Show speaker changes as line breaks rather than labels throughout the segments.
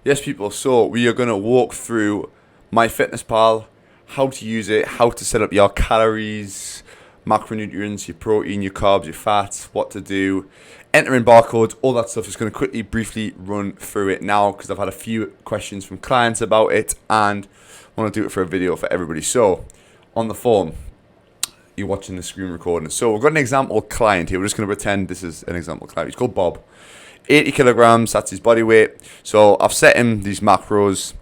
Yes, people, so we are going to walk through MyFitnessPal, how to use it, how to set up your calories, macronutrients, your protein, your carbs, your fats, what to do, enter in barcodes, all that stuff. Just going to quickly, briefly run through it now because I've had a few questions from clients about it and I want to do it for a video for everybody. So, on the phone, you're watching the screen recording. So, we've got an example client here. We're just going to pretend this is an example client. He's called Bob. 80 kilograms, that's his body weight. So I've set him these macros.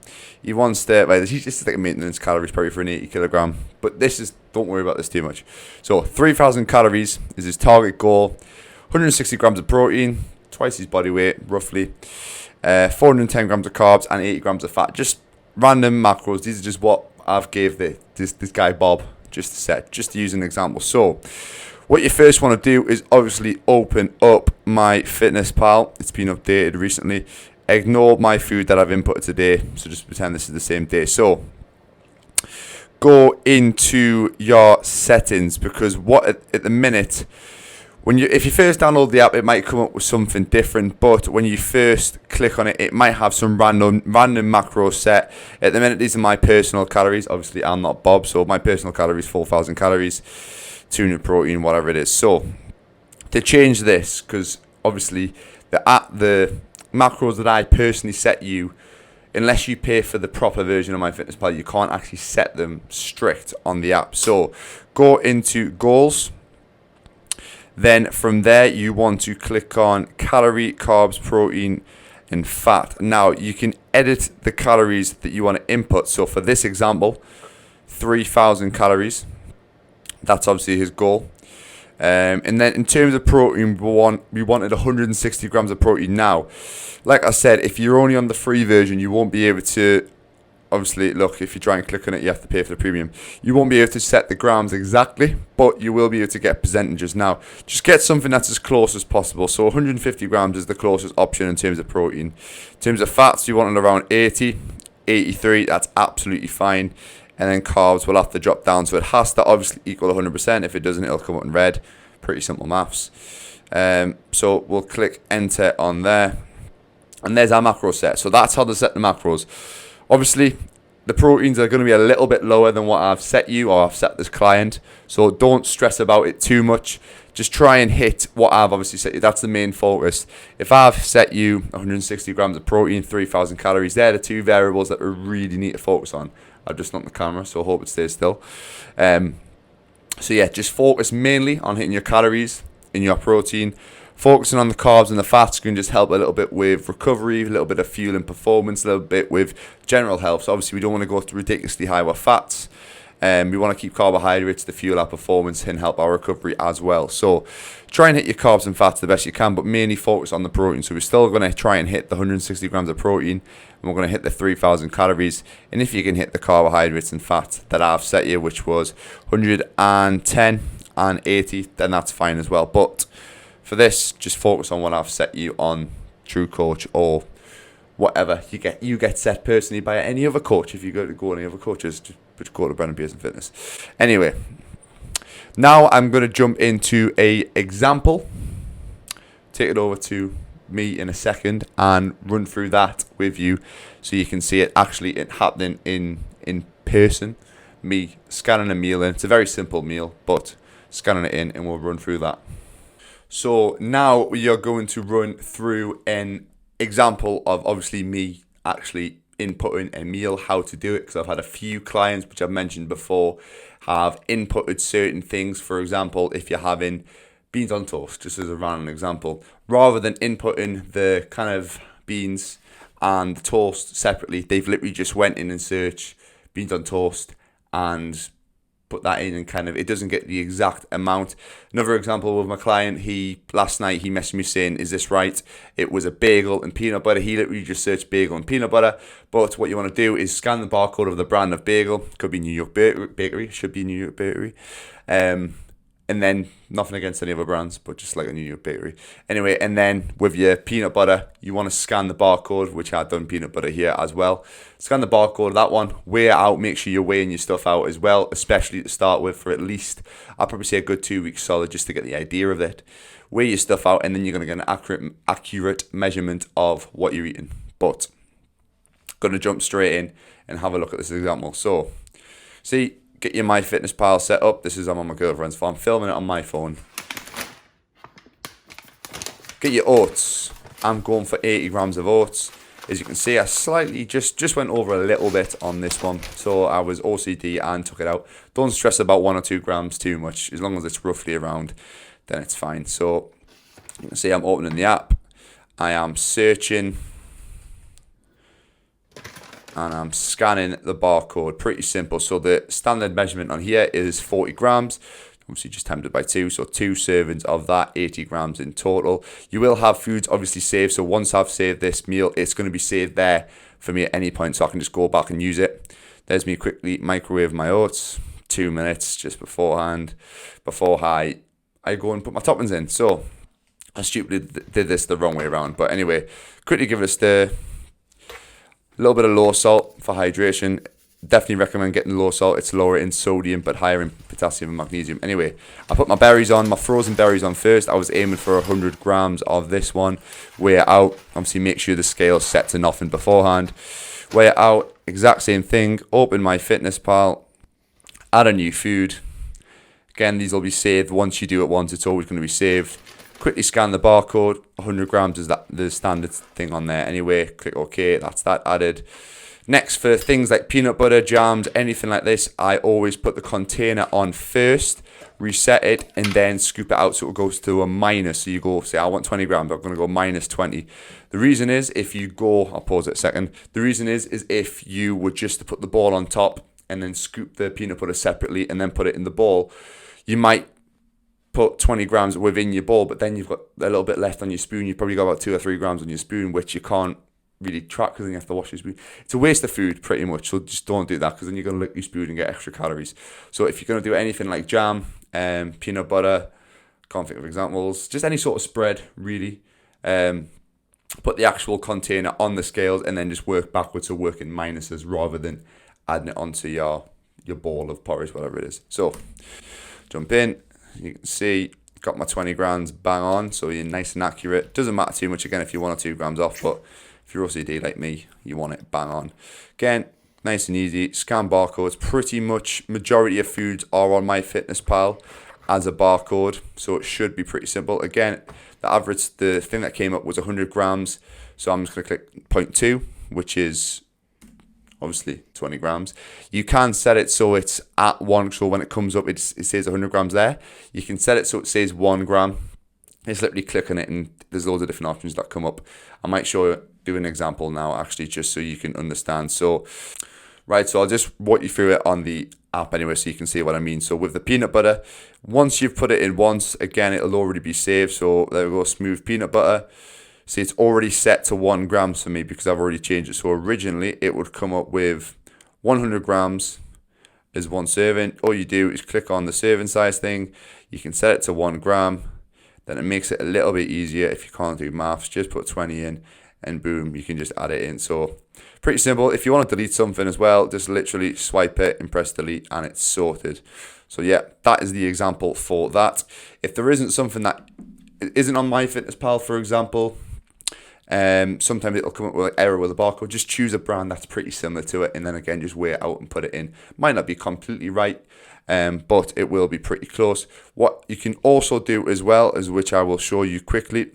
He wants to, well, this is like a maintenance calories probably for an 80 kilogram. But this is, don't worry about this too much. So 3,000 calories is his target goal. 160 grams of protein, twice his body weight, roughly. 410 grams of carbs and 80 grams of fat. Just random macros. These are just what I've gave this guy Bob just to set, just to use an example. So what you first want to do is obviously open up MyFitnessPal. It's been updated recently. Ignore my food that I've inputted today. So just pretend this is the same day. So go into your settings because what at the minute, if you first download the app, it might come up with something different. But when you first click on it, it might have some random macros set. At the minute, these are my personal calories. Obviously, I'm not Bob, so my personal calories 4,000 calories. 200 protein, whatever it is. So to change this, because obviously the macros that I personally set you, unless you pay for the proper version of MyFitnessPal, you can't actually set them strict on the app. So go into goals. Then from there you want to click on calorie, carbs, protein and fat. Now you can edit the calories that you want to input. So for this example, 3,000 calories. That's obviously his goal. And then in terms of protein, we wanted 160 grams of protein. Now, like I said, if you're only on the free version, you won't be able to, obviously, look, if you try and click on it, you have to pay for the premium. You won't be able to set the grams exactly, but you will be able to get percentages. Now, just get something that's as close as possible. So 150 grams is the closest option in terms of protein. In terms of fats, you want it around 80, 83, that's absolutely fine. And then carbs will have to drop down. So it has to obviously equal 100%. If it doesn't, it'll come up in red. Pretty simple maths. So we'll click enter on there. And there's our macro set. So that's how to set the macros. Obviously, the proteins are going to be a little bit lower than what I've set you or I've set this client. So don't stress about it too much. Just try and hit what I've obviously set you. That's the main focus. If I've set you 160 grams of protein, 3,000 calories, they're the two variables that we really need to focus on. I've just not the camera, so I hope it stays still. So yeah, just focus mainly on hitting your calories and your protein. Focusing on the carbs and the fats can just help a little bit with recovery, a little bit of fuel and performance, a little bit with general health. So obviously we don't want to go ridiculously high with fats. We want to keep carbohydrates to fuel our performance and help our recovery as well. So try and hit your carbs and fats the best you can, but mainly focus on the protein. So we're still going to try and hit the 160 grams of protein, and we're going to hit the 3,000 calories. And if you can hit the carbohydrates and fats that I've set you, which was 110 and 80, then that's fine as well. But for this, just focus on what I've set you on True Coach or whatever you get set personally by any other coach. If you go any other coaches, just go to Pearson Fitness. Anyway, now I'm going to jump into a example. Take it over to me in a second and run through that with you so you can see it actually happening in person. Me scanning a meal in. It's a very simple meal, but scanning it in and we'll run through that. So now we are going to run through an example of obviously me actually inputting a meal, how to do it, because I've had a few clients, which I've mentioned before, have inputted certain things. For example, if you're having beans on toast, just as a random example, rather than inputting the kind of beans and toast separately, they've literally just went in and searched beans on toast and put that in, and kind of it doesn't get the exact amount. Another example with my client, last night he messaged me saying, is this right? It was a bagel and peanut butter. He literally just searched bagel and peanut butter, but what you want to do is scan the barcode of the brand of bagel. Could be New York Bakery, should be New York Bakery. And then, nothing against any other brands, but just like a New York Bakery. Anyway, and then with your peanut butter, you want to scan the barcode, which I've done peanut butter here as well. Scan the barcode of that one, weigh it out, make sure you're weighing your stuff out as well, especially to start with for at least, I'd probably say a good 2 weeks solid just to get the idea of it. Weigh your stuff out, and then you're going to get an accurate measurement of what you're eating. But Going to jump straight in and have a look at this example. So, see, get your MyFitnessPal set up. This is I'm on my girlfriend's phone. I'm filming it on my phone. Get your oats. I'm going for 80 grams of oats. As you can see, I slightly just went over a little bit on this one. So I was OCD and took it out. Don't stress about 1 or 2 grams too much. As long as it's roughly around, then it's fine. So you can see I'm opening the app. I am searching. And I'm scanning the barcode. Pretty simple. So the standard measurement on here is 40 grams. Obviously just timed it by 2. So 2 servings of that, 80 grams in total. You will have foods obviously saved. So once I've saved this meal, it's going to be saved there for me at any point. So I can just go back and use it. There's me quickly microwave my oats. 2 minutes just beforehand. Before I go and put my toppings in. So I stupidly did this the wrong way around. But anyway, quickly give it a stir. A little bit of low salt for hydration. Definitely recommend getting low salt. It's lower in sodium but higher in potassium and magnesium. Anyway, I put my berries on, my frozen berries on first. I was aiming for 100 grams of this one. Weigh it out. Obviously make sure the scale's set to nothing beforehand. Weigh it out. Exact same thing. Open MyFitnessPal. Add a new food. Again, these will be saved. Once you do it once, it's always going to be saved. Quickly scan the barcode. 100 grams is that the standard thing on there anyway. Click OK. That's that added. Next, for things like peanut butter, jams, anything like this, I always put the container on first, reset it, and then scoop it out so it goes to a minus. So you go, say, I want 20 grams, I'm going to go minus 20. The reason is, if you go, I'll pause it a second. The reason is if you were just to put the ball on top and then scoop the peanut butter separately and then put it in the bowl, you might put 20 grams within your bowl, but then you've got a little bit left on your spoon. You've probably got about 2 or 3 grams on your spoon, which you can't really track because then you have to wash your spoon. It's a waste of food pretty much, so just don't do that because then you're going to lick your spoon and get extra calories. So if you're going to do anything like jam, peanut butter, can't think of examples, just any sort of spread really, put the actual container on the scales and then just work backwards, so work in minuses rather than adding it onto your bowl of porridge, whatever it is. So jump in. You can see got my 20 grams bang on, so you're nice and accurate. Doesn't matter too much again if you're 1 or 2 grams off, but if you're OCD like me, you want it bang on. Again, nice and easy. Scan barcodes. Pretty much majority of foods are on MyFitnessPal as a barcode, so it should be pretty simple. Again, the thing that came up was 100 grams, so I'm just going to click 0.2, which is obviously 20 grams. You can set it so it's at 1, so when it comes up, it says 100 grams there. You can set it so it says 1 gram. Just literally click on it and there's loads of different options that come up. I might do an example now actually, just so you can understand. So, right, so I'll just walk you through it on the app anyway so you can see what I mean. So with the peanut butter, once you've put it in once, again, it'll already be saved. So there we go, smooth peanut butter. See, it's already set to 1 gram for me because I've already changed it. So originally it would come up with 100 grams is 1 serving. All you do is click on the serving size thing. You can set it to 1 gram. Then it makes it a little bit easier if you can't do maths. Just put 20 in and boom, you can just add it in. So pretty simple. If you want to delete something as well, just literally swipe it and press delete and it's sorted. So yeah, that is the example for that. If there isn't something that isn't on MyFitnessPal, for example, sometimes it'll come up with an error with a barcode. Just choose a brand that's pretty similar to it and then again just weigh it out and put it in. Might not be completely right, but it will be pretty close. What you can also do as well, is which I will show you quickly,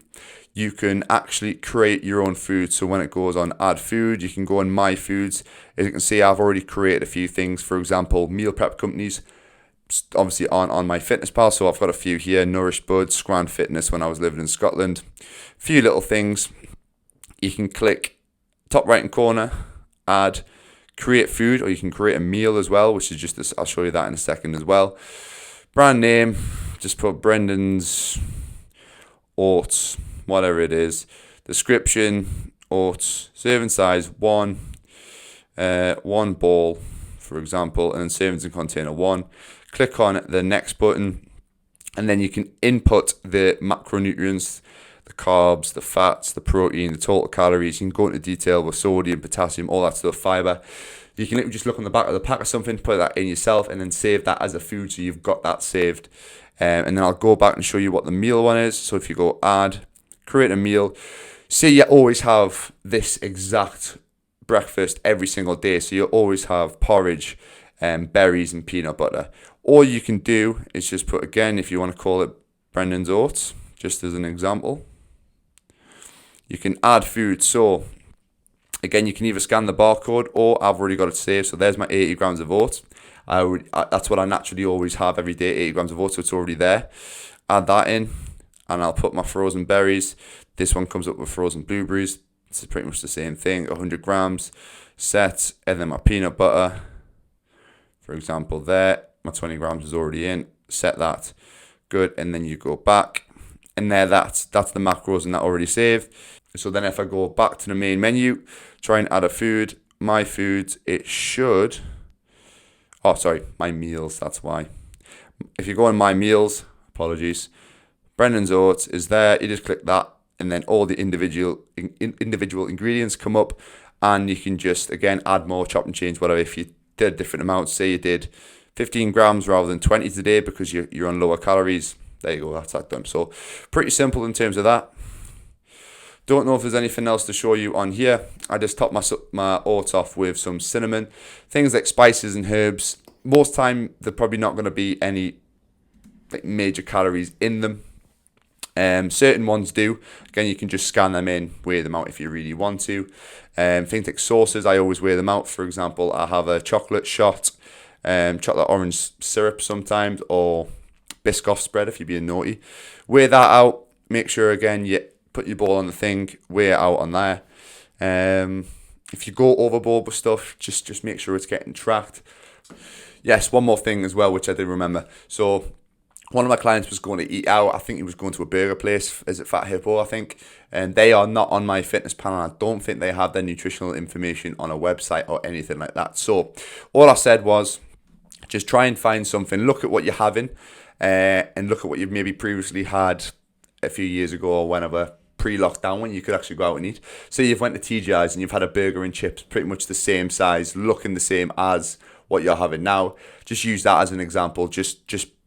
you can actually create your own food. So when it goes on add food, you can go on my foods. As you can see, I've already created a few things. For example, meal prep companies obviously on MyFitnessPal. So I've got a few here: Nourish Buds, Scran Fitness when I was living in Scotland. A few little things. You can click top right hand corner, add, create food, or you can create a meal as well, which is just this. I'll show you that in a second as well. Brand name, just put Brendan's Oats, whatever it is. Description, oats. Serving size 1, 1 bowl, for example, and then servings in container 1. Click on the next button, and then you can input the macronutrients, the carbs, the fats, the protein, the total calories. You can go into detail with sodium, potassium, all that stuff, fiber. You can literally just look on the back of the pack or something, put that in yourself, and then save that as a food, so you've got that saved. And then I'll go back and show you what the meal one is. So if you go add, create a meal, say you always have this exact breakfast every single day. So you'll always have porridge, berries and peanut butter. All you can do is just put, again, if you want to call it Brendan's Oats, just as an example, you can add food. So again, you can either scan the barcode or I've already got it saved. So there's my 80 grams of oats. That's what I naturally always have every day, 80 grams of oats, so it's already there. Add that in, and I'll put my frozen berries. This one comes up with frozen blueberries. This is pretty much the same thing, 100 grams, set, and then my peanut butter, for example there, my 20 grams is already in, set that, good, and then you go back, and there that's the macros and that already saved. So then if I go back to the main menu, try and add a food, my foods, it should, my meals, that's why. If you go on my meals, apologies, Brendan's Oats is there, you just click that, and then all the individual ingredients come up, and you can just, again, add more, chop and change, whatever. If you did different amounts, say you did 15 grams rather than 20 today because you're on lower calories, there you go, that's that done. So pretty simple in terms of that. Don't know if there's anything else to show you on here. I just top my oats off with some cinnamon, things like spices and herbs. Most time, they're probably not going to be any like major calories in them. Certain ones do. Again, you can just scan them in, weigh them out if you really want to. Things like sauces, I always weigh them out. For example, I have a chocolate shot, chocolate orange syrup sometimes, or Biscoff spread if you're being naughty. Weigh that out. Make sure, again, you put your ball on the thing, weigh it out on there. If you go overboard with stuff, just make sure it's getting tracked. Yes, one more thing as well, which I did remember. So one of my clients was going to eat out. I think he was going to a burger place. Is it Fat Hippo, I think? And they are not on MyFitnessPal. I don't think they have their nutritional information on a website or anything like that. So all I said was just try and find something. Look at what you're having and look at what you've maybe previously had a few years ago or whenever, pre-lockdown, when you could actually go out and eat. So you've went to TGI's and you've had a burger and chips pretty much the same size, looking the same as what you're having now. Just use that as an example. Just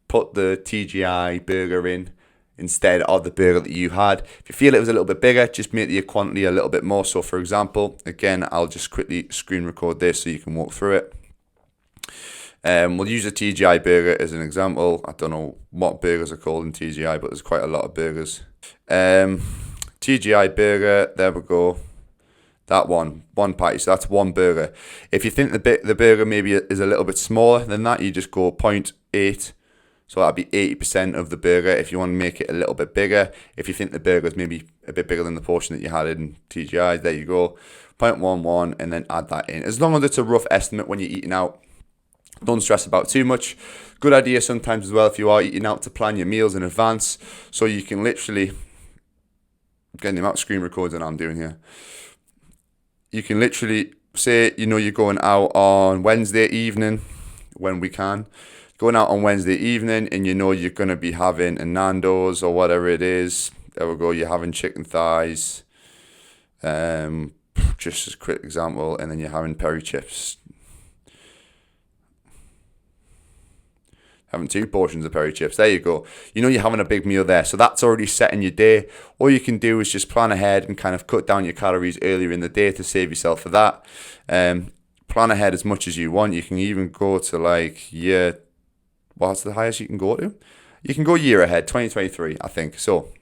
put the TGI burger in instead of the burger that you had. If you feel it was a little bit bigger, just make the quantity a little bit more. So for example, again, I'll just quickly screen record this so you can walk through it. We'll use a TGI burger as an example. I don't know what burgers are called in TGI, but there's quite a lot of burgers. TGI burger, there we go. That one patty, so that's one burger. If you think the burger maybe is a little bit smaller than that, you just go 0.8. So that'd be 80% of the burger if you want to make it a little bit bigger. If you think the burger is maybe a bit bigger than the portion that you had in TGI, there you go. 0.11 and then add that in. As long as it's a rough estimate when you're eating out, don't stress about too much. Good idea sometimes as well if you are eating out to plan your meals in advance. So you can literally, getting the amount of screen recording I'm doing here. You can literally say, you're going out on Wednesday evening when we can. Going out on Wednesday evening and you're going to be having a Nando's or whatever it is. There we go, you're having chicken thighs. Just as a quick example. And then you're having peri chips. Having 2 portions of peri chips. There you go. You're having a big meal there. So that's already set in your day. All you can do is just plan ahead and kind of cut down your calories earlier in the day to save yourself for that. Plan ahead as much as you want. You can even go to what's the highest you can go to? You can go year ahead, 2023, I think. So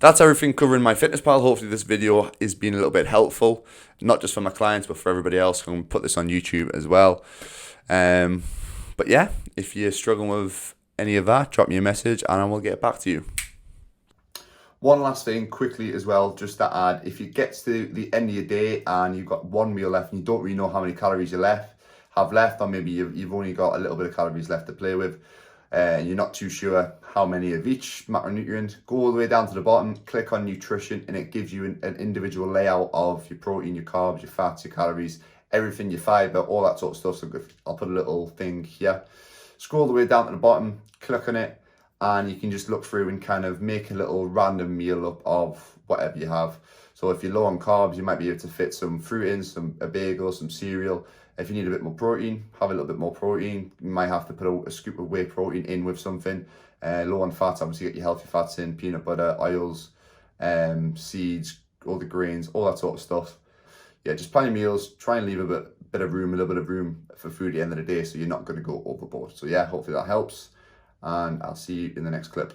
that's everything covering MyFitnessPal. Hopefully this video is being a little bit helpful, not just for my clients, but for everybody else. I'm going to put this on YouTube as well. But yeah, if you're struggling with any of that, drop me a message and I will get back to you. One last thing quickly as well, just to add, if you get to the end of your day and you've got one meal left and you don't really know how many calories you have left, or maybe you've only got a little bit of calories left to play with, and you're not too sure how many of each macronutrient, go all the way down to the bottom, click on nutrition, and it gives you an individual layout of your protein, your carbs, your fats, your calories, everything, your fiber, all that sort of stuff. So I'll put a little thing here. Scroll all the way down to the bottom, click on it, and you can just look through and kind of make a little random meal up of whatever you have. So if you're low on carbs, you might be able to fit some fruit in, a bagel, some cereal. If you need a bit more protein, have a little bit more protein. You might have to put a scoop of whey protein in with something. Low on fats, obviously get your healthy fats in, peanut butter, oils, seeds, all the grains, all that sort of stuff. yeah, just plan your meals, try and leave a bit of room, a little bit of room for food at the end of the day, so you're not going to go overboard. So yeah, hopefully that helps, and I'll see you in the next clip.